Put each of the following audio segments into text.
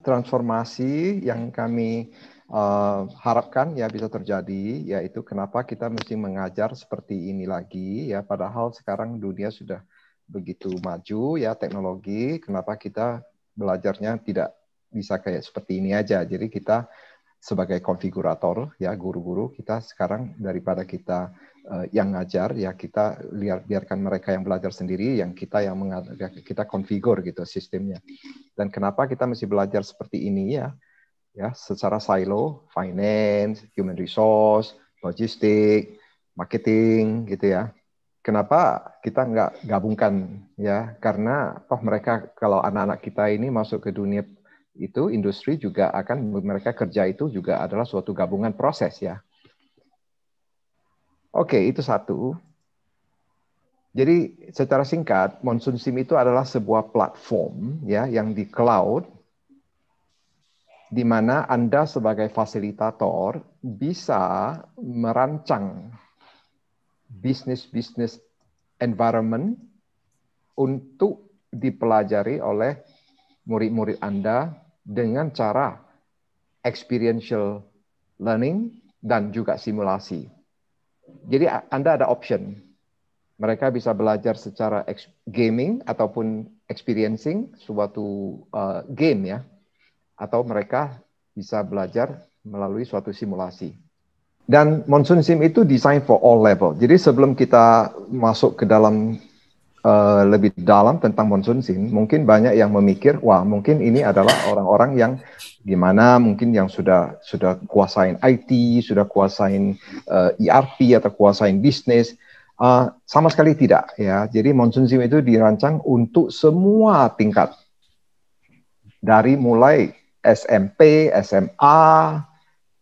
transformasi yang kami harapkan ya bisa terjadi, yaitu kenapa kita mesti mengajar seperti ini lagi ya, padahal sekarang dunia sudah begitu maju ya teknologi, kenapa kita belajarnya tidak bisa kayak seperti ini aja. Jadi kita sebagai konfigurator ya, guru-guru kita sekarang daripada kita yang ngajar ya, kita biarkan mereka yang belajar sendiri, yang kita konfigur gitu sistemnya. Dan kenapa kita mesti belajar seperti ini ya secara silo, finance, human resource, logistik, marketing gitu ya. Kenapa kita nggak gabungkan ya? Karena mereka, kalau anak-anak kita ini masuk ke dunia itu, industri juga akan, mereka kerja itu juga adalah suatu gabungan proses ya. Oke, itu satu. Jadi secara singkat, Monsoon Sim itu adalah sebuah platform ya yang di cloud, di mana Anda sebagai fasilitator bisa merancang bisnis environment untuk dipelajari oleh murid-murid Anda dengan cara experiential learning dan juga simulasi. Jadi Anda ada option. Mereka bisa belajar secara gaming ataupun experiencing suatu game ya. Atau mereka bisa belajar melalui suatu simulasi. Dan Monsoon Sim itu design for all level. Jadi sebelum kita masuk ke dalam lebih dalam tentang Monsoon Sim, mungkin banyak yang memikir, wah mungkin ini adalah orang-orang yang gimana, mungkin yang sudah kuasain IT, sudah kuasain ERP atau kuasain bisnis. Sama sekali tidak ya. Jadi Monsoon Sim itu dirancang untuk semua tingkat. Dari mulai SMP, SMA,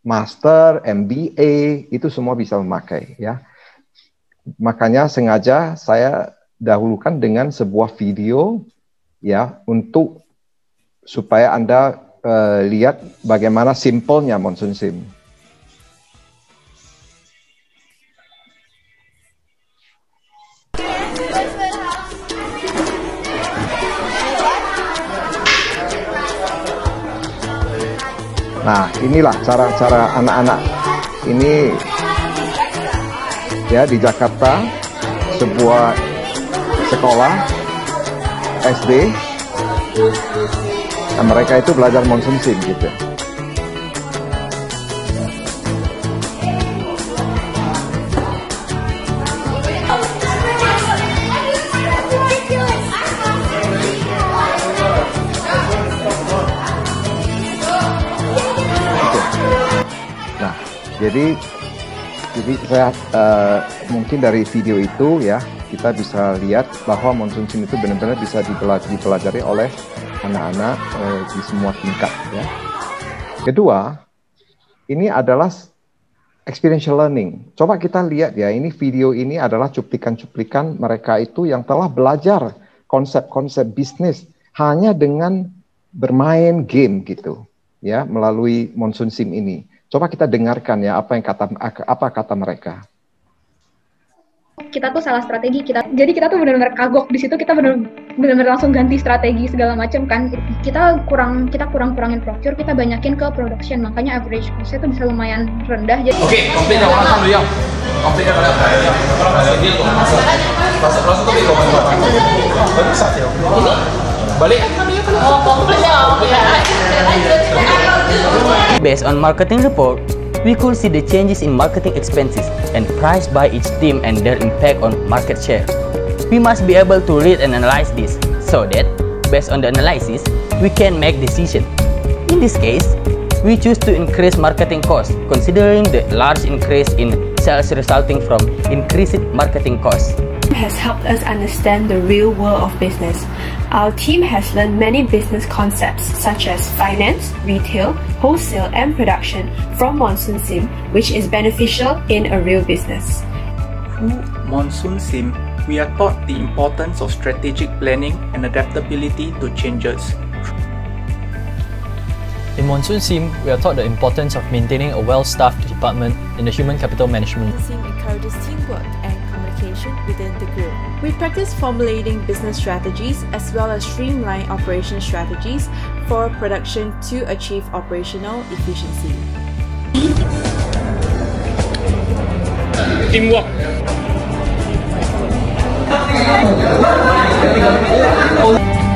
Master, MBA, itu semua bisa memakai ya. Makanya sengaja saya dahulukan dengan sebuah video ya, untuk supaya Anda lihat bagaimana simpelnya Monsoon Sim. Nah, inilah cara-cara anak-anak ini ya di Jakarta, sebuah sekolah SD. Nah, mereka itu belajar Monsoon Sim gitu. Jadi saya mungkin dari video itu ya kita bisa lihat bahwa Monsoon Sim itu benar-benar bisa dipelajari oleh anak-anak di semua tingkat ya. Kedua, ini adalah experiential learning. Coba kita lihat ya, ini video ini adalah cuplikan-cuplikan mereka itu yang telah belajar konsep-konsep bisnis hanya dengan bermain game gitu ya, melalui Monsoon Sim ini. Coba kita dengarkan ya apa kata mereka. Kita tuh salah strategi jadi kita tuh benar-benar kagok di situ, kita benar-benar langsung ganti strategi segala macam kan. Kita kurangin procure, kita banyakin ke production, makanya average cost-nya tuh bisa lumayan rendah. Jadi oke, konfliknya orang sama yang konfliknya kalian orang masih dia tuh langsung tuh di komen baru saat ya ini balik Based on marketing report, we could see the changes in marketing expenses and price by each team and their impact on market share. We must be able to read and analyze this so that, based on the analysis, we can make decisions. In this case, we choose to increase marketing costs, considering the large increase in sales resulting from increased marketing costs. Has helped us understand the real world of business. Our team has learned many business concepts such as finance, retail, wholesale and production from Monsoon Sim, which is beneficial in a real business. Through Monsoon Sim, we are taught the importance of strategic planning and adaptability to changes. In Monsoon Sim, we are taught the importance of maintaining a well-staffed department in the human capital management. Sim encourages teamwork and communication within the group. We practice formulating business strategies as well as streamline operation strategies for production to achieve operational efficiency. Teamwork.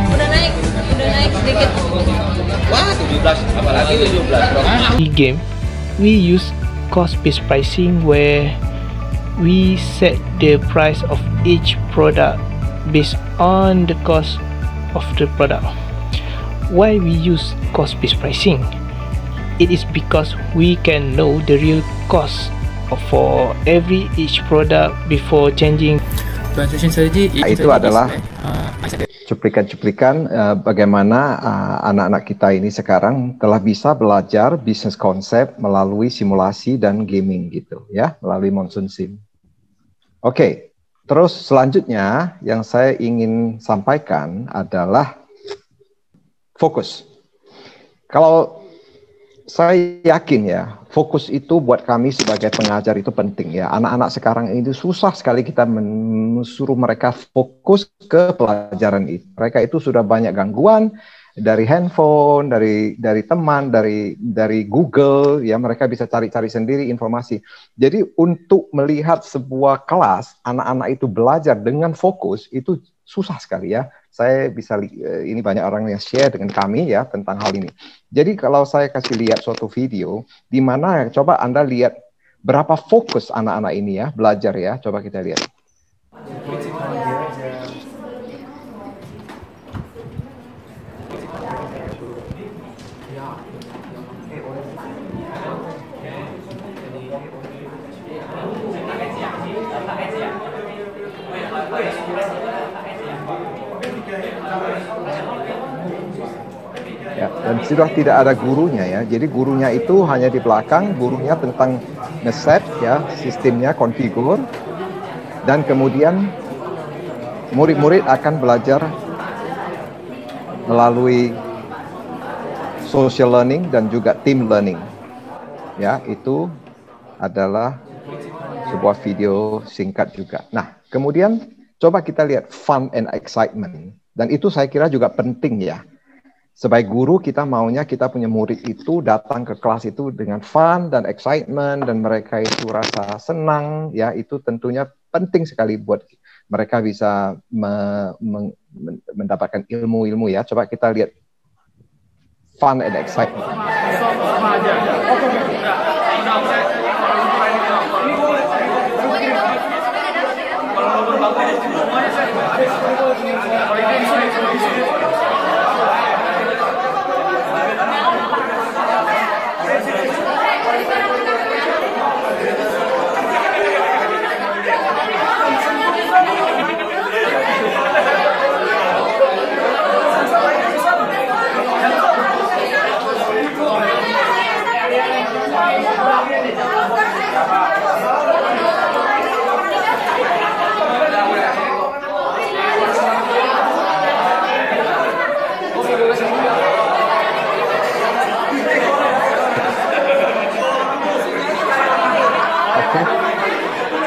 Udah naik sedikit. Wah, 17, apalagi 17. Di game, we use cost-based pricing where we set the price of each product based on the cost of the product. Why we use cost-based pricing? It is because we can know the real cost for each product before changing. Itu adalah cuplikan-cuplikan bagaimana anak-anak kita ini sekarang telah bisa belajar bisnis konsep melalui simulasi dan gaming gitu ya, melalui Monsoon Sim. Oke, terus selanjutnya yang saya ingin sampaikan adalah fokus. Kalau saya yakin ya, fokus itu buat kami sebagai pengajar itu penting ya. Anak-anak sekarang ini susah sekali kita mensuruh mereka fokus ke pelajaran itu. Mereka itu sudah banyak gangguan dari handphone, dari teman, dari Google ya, mereka bisa cari-cari sendiri informasi. Jadi untuk melihat sebuah kelas anak-anak itu belajar dengan fokus itu susah sekali ya. Saya bisa ini banyak orang yang share dengan kami ya tentang hal ini. Jadi kalau saya kasih lihat suatu video di mana coba Anda lihat berapa fokus anak-anak ini ya belajar ya. Coba kita lihat. Ya, dan sudah tidak ada gurunya ya. Jadi gurunya itu hanya di belakang, gurunya tentang ngeset ya, sistemnya konfigur, dan kemudian murid-murid akan belajar melalui social learning dan juga team learning. Ya, itu adalah sebuah video singkat juga. Nah, kemudian coba kita lihat fun and excitement. Dan itu saya kira juga penting ya. Sebagai guru kita maunya kita punya murid itu datang ke kelas itu dengan fun dan excitement dan mereka itu rasa senang ya, itu tentunya penting sekali buat mereka bisa mendapatkan ilmu-ilmu ya. Coba kita lihat fun and excitement.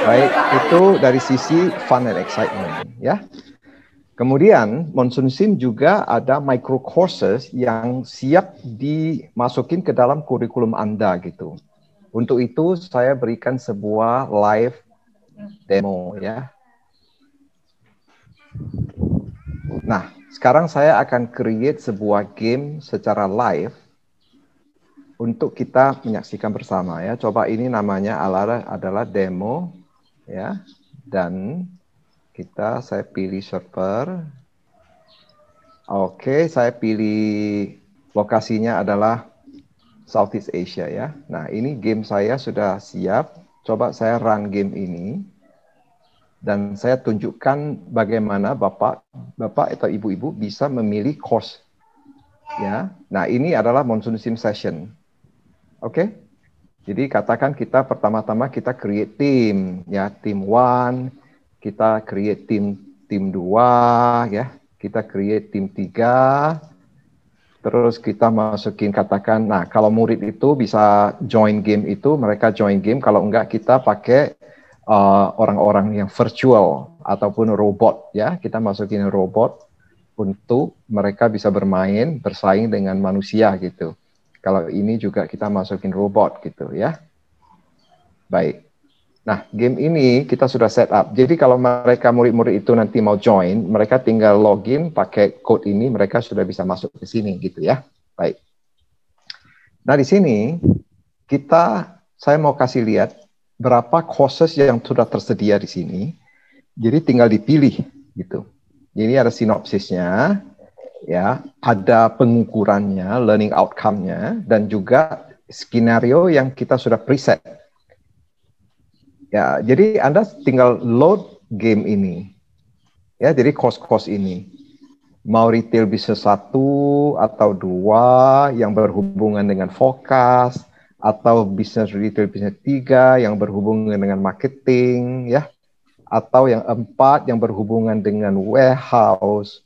Baik, itu dari sisi fun and excitement ya. Kemudian Monsoon Sim juga ada micro courses yang siap dimasukin ke dalam kurikulum Anda gitu. Untuk itu saya berikan sebuah live demo ya. Nah, sekarang saya akan create sebuah game secara live untuk kita menyaksikan bersama ya. Coba ini namanya adalah demo ya, dan saya pilih server. Oke, saya pilih lokasinya adalah Southeast Asia ya. Nah, ini game saya sudah siap. Coba saya run game ini dan saya tunjukkan bagaimana Bapak atau Ibu-ibu bisa memilih course ya. Nah, ini adalah Monsoon Sim session. Oke. Jadi katakan kita pertama-tama kita create team ya, team 1, kita create team 2 ya, kita create team 3, terus kita masukin katakan, nah kalau murid itu bisa join game itu, mereka join game, kalau enggak kita pakai orang-orang yang virtual ataupun robot ya, kita masukin robot untuk mereka bisa bermain, bersaing dengan manusia gitu. Kalau ini juga kita masukin robot gitu ya. Baik. Nah, game ini kita sudah set up. Jadi kalau mereka murid-murid itu nanti mau join, mereka tinggal login pakai code ini, mereka sudah bisa masuk ke sini gitu ya. Baik. Nah, di sini saya mau kasih lihat berapa courses yang sudah tersedia di sini. Jadi tinggal dipilih gitu. Ini ada sinopsisnya, ya, ada pengukurannya, learning outcome-nya, dan juga skenario yang kita sudah preset. Ya, jadi Anda tinggal load game ini. Ya, jadi course-course ini. Mau retail bisnis 1 atau 2 yang berhubungan dengan forecast, atau bisnis retail bisnis 3 yang berhubungan dengan marketing, ya. Atau yang 4 yang berhubungan dengan warehouse.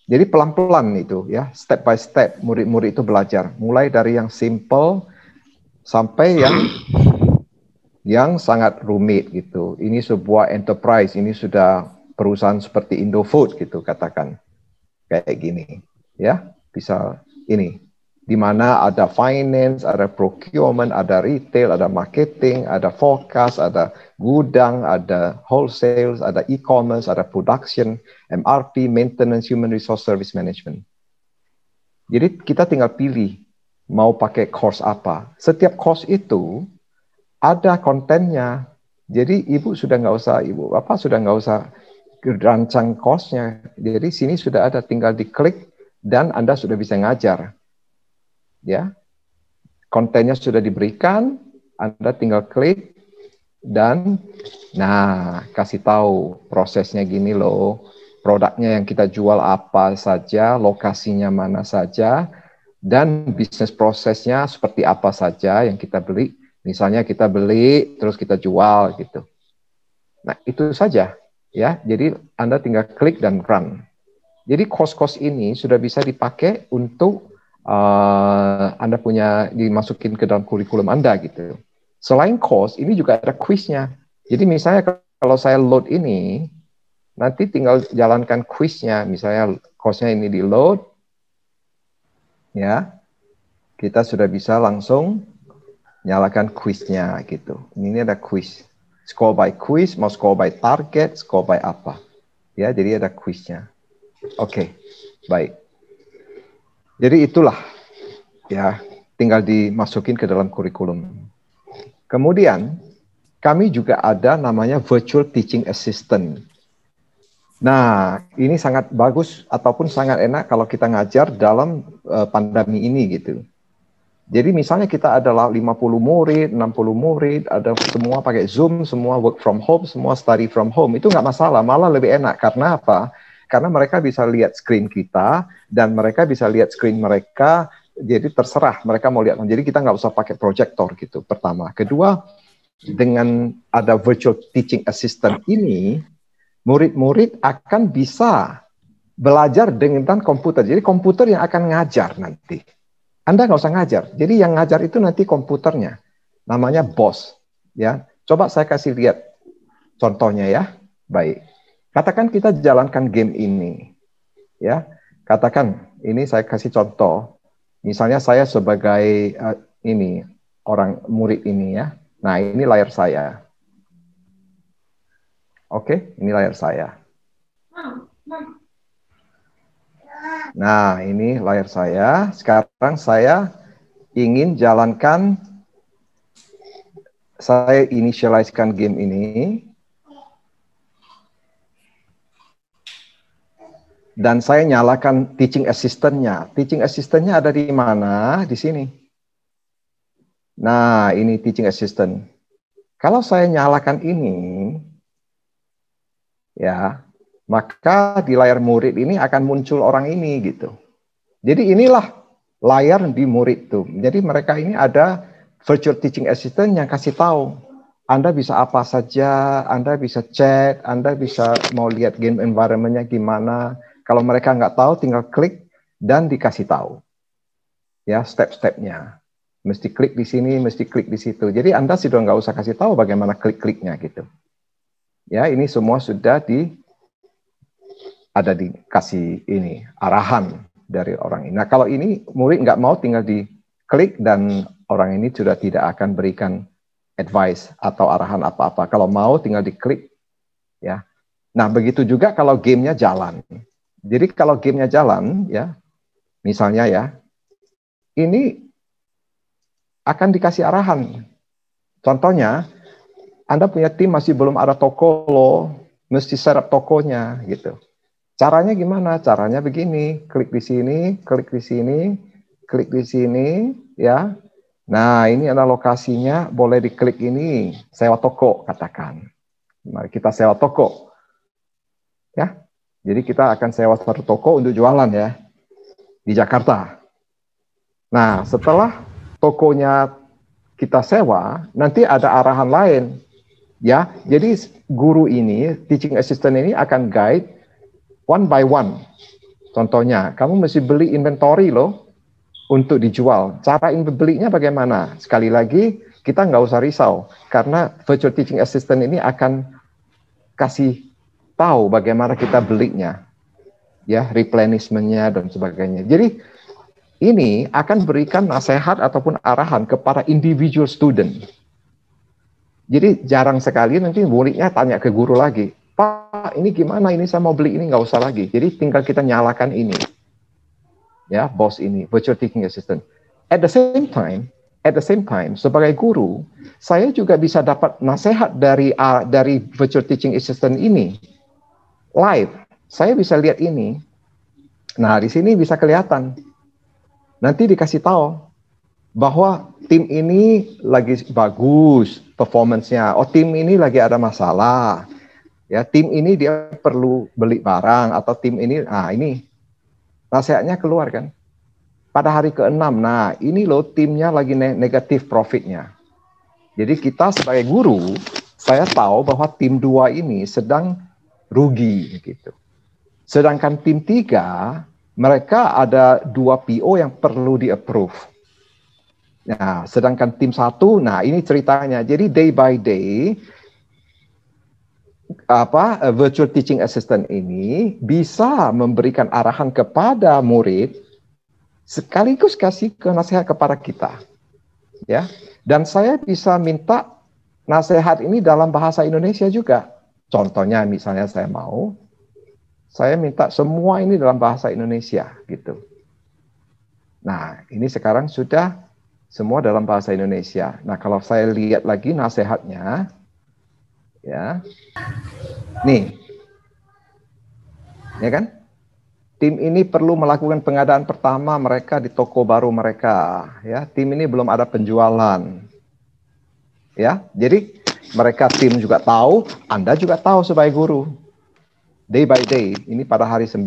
Jadi pelan-pelan itu ya, step by step murid-murid itu belajar, mulai dari yang simple sampai yang sangat rumit gitu. Ini sebuah enterprise, ini sudah perusahaan seperti Indofood gitu katakan. Kayak gini ya, bisa ini. Di mana ada finance, ada procurement, ada retail, ada marketing, ada forecast, ada gudang, ada wholesale, ada e-commerce, ada production, MRP, maintenance, human resource service management. Jadi kita tinggal pilih mau pakai course apa. Setiap course itu ada kontennya. Jadi ibu sudah nggak usah rancang course-nya. Jadi sini sudah ada, tinggal diklik dan Anda sudah bisa ngajar. Ya, kontennya sudah diberikan, Anda tinggal klik dan kasih tahu prosesnya gini loh, produknya yang kita jual apa saja, lokasinya mana saja, dan bisnis prosesnya seperti apa saja yang kita beli. Misalnya kita beli terus kita jual gitu. Nah, itu saja ya. Jadi Anda tinggal klik dan run. Jadi course-course ini sudah bisa dipakai untuk Anda dimasukin ke dalam kurikulum Anda gitu. Selain course, ini juga ada quiznya. Jadi misalnya kalau saya load ini, nanti tinggal jalankan quiznya. Misalnya course-nya ini di load, ya, kita sudah bisa langsung nyalakan quiznya gitu. Ini ada quiz, score by quiz, mau score by target, score by apa, ya. Jadi ada quiznya. Oke, baik. Jadi itulah, ya, tinggal dimasukin ke dalam kurikulum. Kemudian, kami juga ada namanya Virtual Teaching Assistant. Nah, ini sangat bagus ataupun sangat enak kalau kita ngajar dalam pandemi ini gitu. Jadi misalnya kita ada 50 murid, 60 murid, ada semua pakai Zoom, semua work from home, semua study from home. Itu nggak masalah, malah lebih enak. Karena apa? Karena mereka bisa lihat screen kita, dan mereka bisa lihat screen mereka, jadi terserah mereka mau lihat. Jadi kita nggak usah pakai proyektor gitu, pertama. Kedua, dengan ada Virtual Teaching Assistant ini, murid-murid akan bisa belajar dengan komputer. Jadi komputer yang akan ngajar nanti. Anda nggak usah ngajar. Jadi yang ngajar itu nanti komputernya. Namanya BOSS. Ya. Coba saya kasih lihat contohnya ya. Baik. Katakan kita jalankan game ini, ya. Katakan ini saya kasih contoh. Misalnya saya sebagai orang murid ini ya. Nah, ini layar saya. Oke, ini layar saya. Nah, ini layar saya. Sekarang saya ingin jalankan, saya initialize-kan game ini. Dan saya nyalakan teaching assistant-nya. Teaching assistant-nya ada di mana? Di sini. Nah, ini teaching assistant. Kalau saya nyalakan ini, ya, maka di layar murid ini akan muncul orang ini gitu. Jadi inilah layar di murid tuh. Jadi mereka ini ada virtual teaching assistant yang kasih tahu. Anda bisa apa saja, Anda bisa chat, Anda bisa mau lihat game environment-nya gimana. Kalau mereka nggak tahu, tinggal klik dan dikasih tahu. Ya, step-stepnya. Mesti klik di sini, mesti klik di situ. Jadi Anda sudah nggak usah kasih tahu bagaimana klik-kliknya gitu. Ya, ini semua sudah ada dikasih ini arahan dari orang ini. Nah, kalau ini murid nggak mau, tinggal diklik dan orang ini sudah tidak akan berikan advice atau arahan apa-apa. Kalau mau tinggal diklik, ya. Nah, begitu juga kalau gamenya jalan. Jadi kalau gamenya jalan, ya, misalnya ya, ini akan dikasih arahan. Contohnya, Anda punya tim masih belum ada toko loh, mesti setup tokonya gitu. Caranya gimana? Caranya begini, klik di sini, klik di sini, klik di sini, ya. Nah, ini ada lokasinya, boleh diklik ini, sewa toko, katakan. Mari kita sewa toko. Ya. Jadi kita akan sewa satu toko untuk jualan ya, di Jakarta. Nah, setelah tokonya kita sewa, nanti ada arahan lain. Ya, jadi guru ini, teaching assistant ini akan guide one by one. Contohnya, kamu mesti beli inventory loh untuk dijual. Cara belinya bagaimana? Sekali lagi, kita nggak usah risau. Karena virtual teaching assistant ini akan kasih tahu bagaimana kita belinya. Ya, replenishment-nya dan sebagainya. Jadi, ini akan berikan nasihat ataupun arahan kepada individual student. Jadi, jarang sekali nanti muridnya tanya ke guru lagi. Pak, ini gimana? Ini saya mau beli ini, nggak usah lagi. Jadi tinggal kita nyalakan ini, ya, bos ini, virtual teaching assistant. At the same time, sebagai guru, saya juga bisa dapat nasihat dari virtual teaching assistant ini live. Saya bisa lihat ini. Nah, di sini bisa kelihatan. Nanti dikasih tahu bahwa tim ini lagi bagus performance-nya. Oh, tim ini lagi ada masalah. Ya, tim ini dia perlu beli barang, atau tim ini, nah ini nasihatnya keluar kan. Pada hari ke-6, nah ini loh timnya lagi negatif profitnya. Jadi kita sebagai guru, saya tahu bahwa tim 2 ini sedang rugi gitu. Sedangkan tim 3, mereka ada 2 PO yang perlu di-approve. Nah, sedangkan tim 1, nah ini ceritanya. Jadi day by day, virtual teaching assistant ini bisa memberikan arahan kepada murid sekaligus kasih nasihat kepada kita, ya. Dan saya bisa minta nasihat ini dalam bahasa Indonesia juga. Contohnya, misalnya saya minta semua ini dalam bahasa Indonesia, gitu. Nah, ini sekarang sudah semua dalam bahasa Indonesia. Nah, kalau saya lihat lagi nasihatnya, ya, nih, ya kan? Tim ini perlu melakukan pengadaan pertama mereka di toko baru mereka. Ya, tim ini belum ada penjualan. Ya, jadi mereka tim juga tahu, Anda juga tahu sebagai guru. Day by day, ini pada hari 9.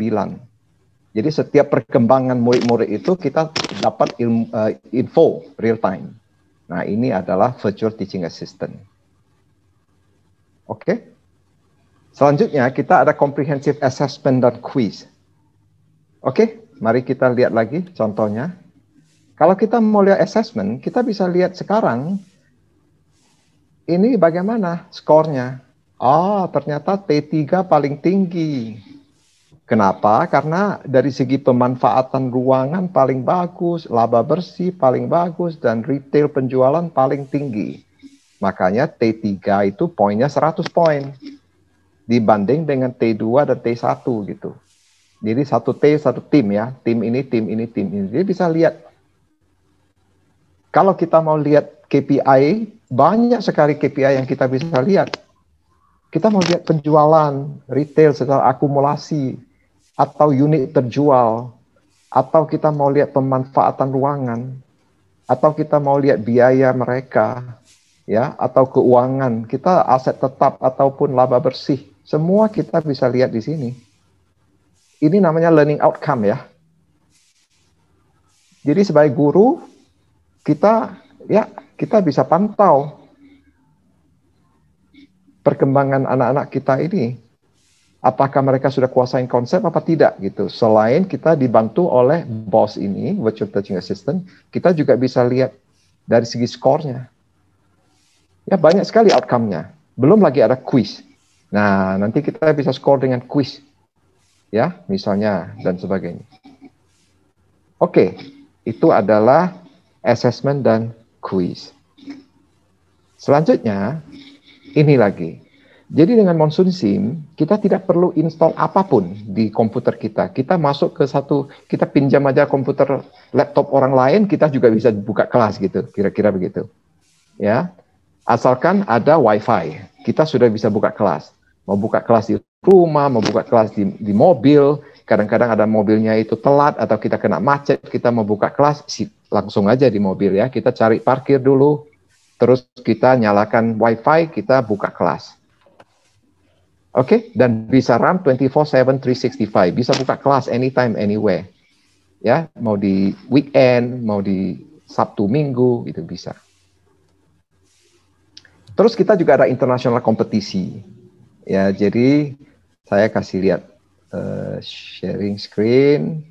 Jadi setiap perkembangan murid-murid itu kita dapat info real time. Nah, ini adalah virtual teaching assistant. Oke. Selanjutnya kita ada comprehensive assessment dan quiz. Oke, mari kita lihat lagi contohnya. Kalau kita mau lihat assessment, kita bisa lihat sekarang ini bagaimana skornya. Oh, ternyata T3 paling tinggi. Kenapa? Karena dari segi pemanfaatan ruangan paling bagus, laba bersih paling bagus, dan retail penjualan paling tinggi. Makanya T3 itu poinnya 100 poin. Dibanding dengan T2 dan T1 gitu. Jadi 1T, 1 tim ya. Tim ini, tim ini, tim ini. Jadi bisa lihat. Kalau kita mau lihat KPI, banyak sekali KPI yang kita bisa lihat. Kita mau lihat penjualan, retail secara akumulasi, atau unit terjual, atau kita mau lihat pemanfaatan ruangan, atau kita mau lihat biaya mereka, ya, atau keuangan, kita aset tetap ataupun laba bersih, semua kita bisa lihat di sini. Ini namanya learning outcome ya. Jadi sebagai guru kita bisa pantau perkembangan anak-anak kita ini. Apakah mereka sudah kuasain konsep apa tidak gitu. Selain kita dibantu oleh bos ini, virtual teaching assistant, kita juga bisa lihat dari segi skornya. Ya, banyak sekali outcome-nya. Belum lagi ada quiz. Nah, nanti kita bisa skor dengan quiz. ya, misalnya dan sebagainya. Oke, itu adalah assessment dan quiz. Selanjutnya, ini lagi. Jadi dengan Monsoon Sim, kita tidak perlu install apapun di komputer kita. Kita masuk ke kita pinjam aja komputer laptop orang lain, kita juga bisa buka kelas gitu, kira-kira begitu. Ya, asalkan ada WiFi, kita sudah bisa buka kelas. Mau buka kelas di rumah, mau buka kelas di mobil, kadang-kadang ada mobilnya itu telat atau kita kena macet, kita mau buka kelas, langsung aja di mobil ya. Kita cari parkir dulu, terus kita nyalakan WiFi, kita buka kelas. Oke, dan bisa run 24/7, 365, bisa buka kelas anytime, anywhere. Ya, mau di weekend, mau di Sabtu Minggu, itu bisa. Terus kita juga ada international kompetisi. Ya, jadi saya kasih lihat sharing screen.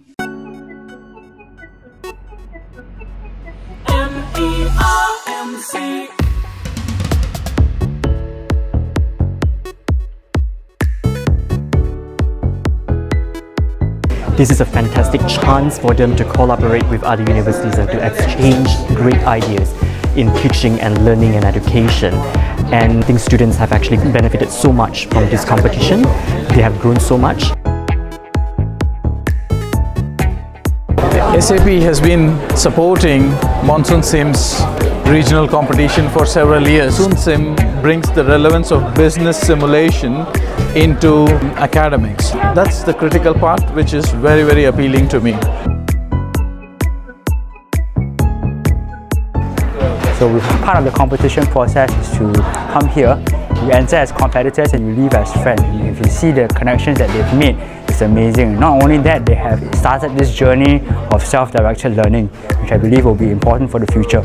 This is a fantastic chance for them to collaborate with other universities and to exchange great ideas in teaching and learning and education. And I think students have actually benefited so much from this competition. They have grown so much. SAP has been supporting Monsoon Sim's regional competition for several years. Monsoon Sim brings the relevance of business simulation into academics. That's the critical part, which is very, very appealing to me. So part of the competition process is to come here, you enter as competitors and you leave as friends. If you see the connections that they've made, it's amazing. Not only that, they have started this journey of self-directed learning, which I believe will be important for the future.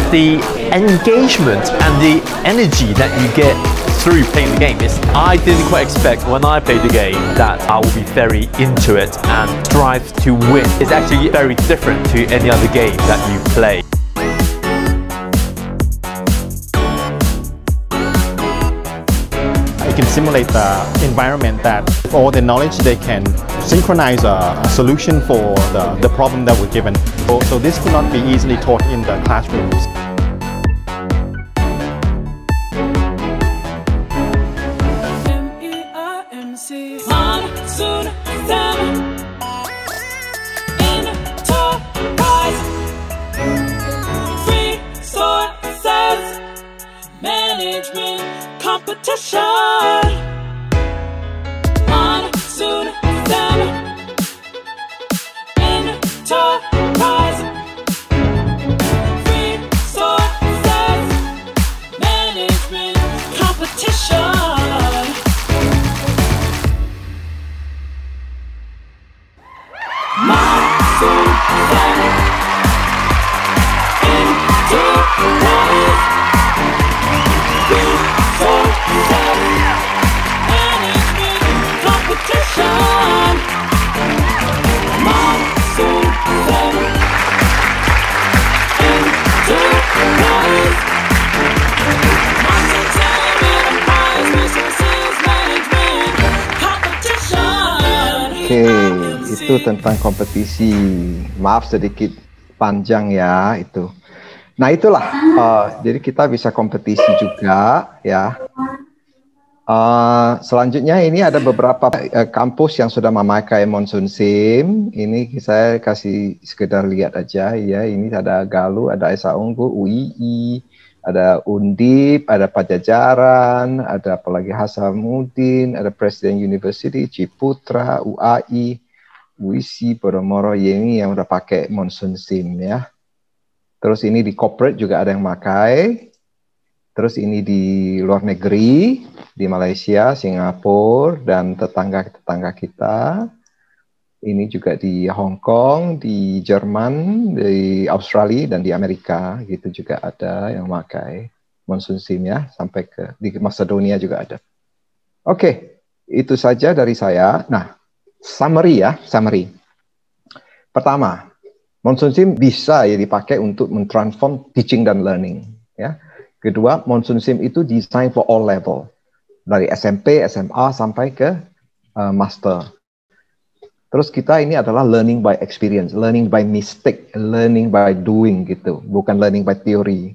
The engagement and the energy that you get through playing the game is, I didn't quite expect when I played the game that I will be very into it and strive to win. It's actually very different to any other game that you play. It can simulate the environment that all the knowledge they can synchronize a solution for the problem that we're given. So this could not be easily taught in the classrooms. Management competition. Monsoon Sim Enterprise. Resources management competition. Monsoon Sim Enterprise. Oke, itu tentang kompetisi. Maaf sedikit panjang ya itu. Nah itulah, jadi kita bisa kompetisi juga ya. Selanjutnya ini ada beberapa kampus yang sudah memakai Monsoon Sim. Ini saya kasih sekedar lihat aja ya. Ini ada Galuh, ada Esa Unggul, UII, ada Undip, ada Pajajaran, ada apalagi Hasanuddin, ada Presiden University, Ciputra, UAI, UISI, Podomoro, Yemi yang udah pakai Monsoon Sim ya. Terus ini di corporate juga ada yang pakai. Terus ini di luar negeri, di Malaysia, Singapura, dan tetangga-tetangga kita. Ini juga di Hong Kong, di Jerman, di Australia, dan di Amerika. Gitu juga ada yang pakai Monsoon Sim ya, sampai ke di Macedonia juga ada. Oke, itu saja dari saya. Nah, summary ya, summary. Pertama, Monsoon Sim bisa ya dipakai untuk mentransform teaching dan learning. Ya. Kedua, Monsoon Sim itu design for all level, dari SMP, SMA sampai ke master. Terus kita ini adalah learning by experience, learning by mistake, learning by doing gitu, bukan learning by theory.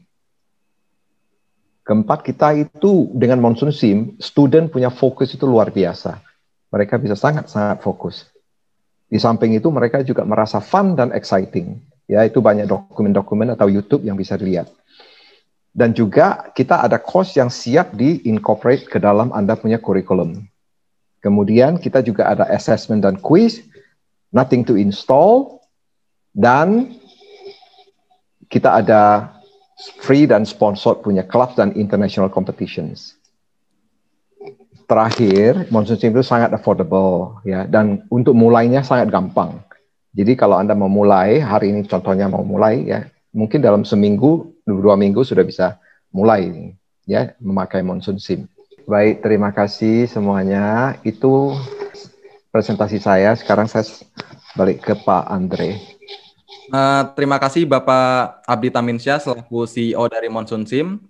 Keempat, kita itu dengan Monsoon Sim, student punya fokus itu luar biasa. Mereka bisa sangat-sangat fokus. Di samping itu mereka juga merasa fun dan exciting. Ya, itu banyak dokumen-dokumen atau YouTube yang bisa dilihat. Dan juga kita ada course yang siap di-incorporate ke dalam Anda punya kurikulum. Kemudian kita juga ada assessment dan quiz, nothing to install, dan kita ada free dan sponsored punya club dan international competitions. Terakhir, Monsoon Sim itu sangat affordable ya, dan untuk mulainya sangat gampang. Jadi kalau Anda mau mulai, hari ini contohnya mau mulai ya, mungkin dalam seminggu, 2 minggu sudah bisa mulai ya memakai Monsoon Sim. Baik, terima kasih semuanya. Itu presentasi saya. Sekarang saya balik ke Pak Andre. Terima kasih Bapak Abdi Taminsyah selaku CEO dari Monsoon Sim.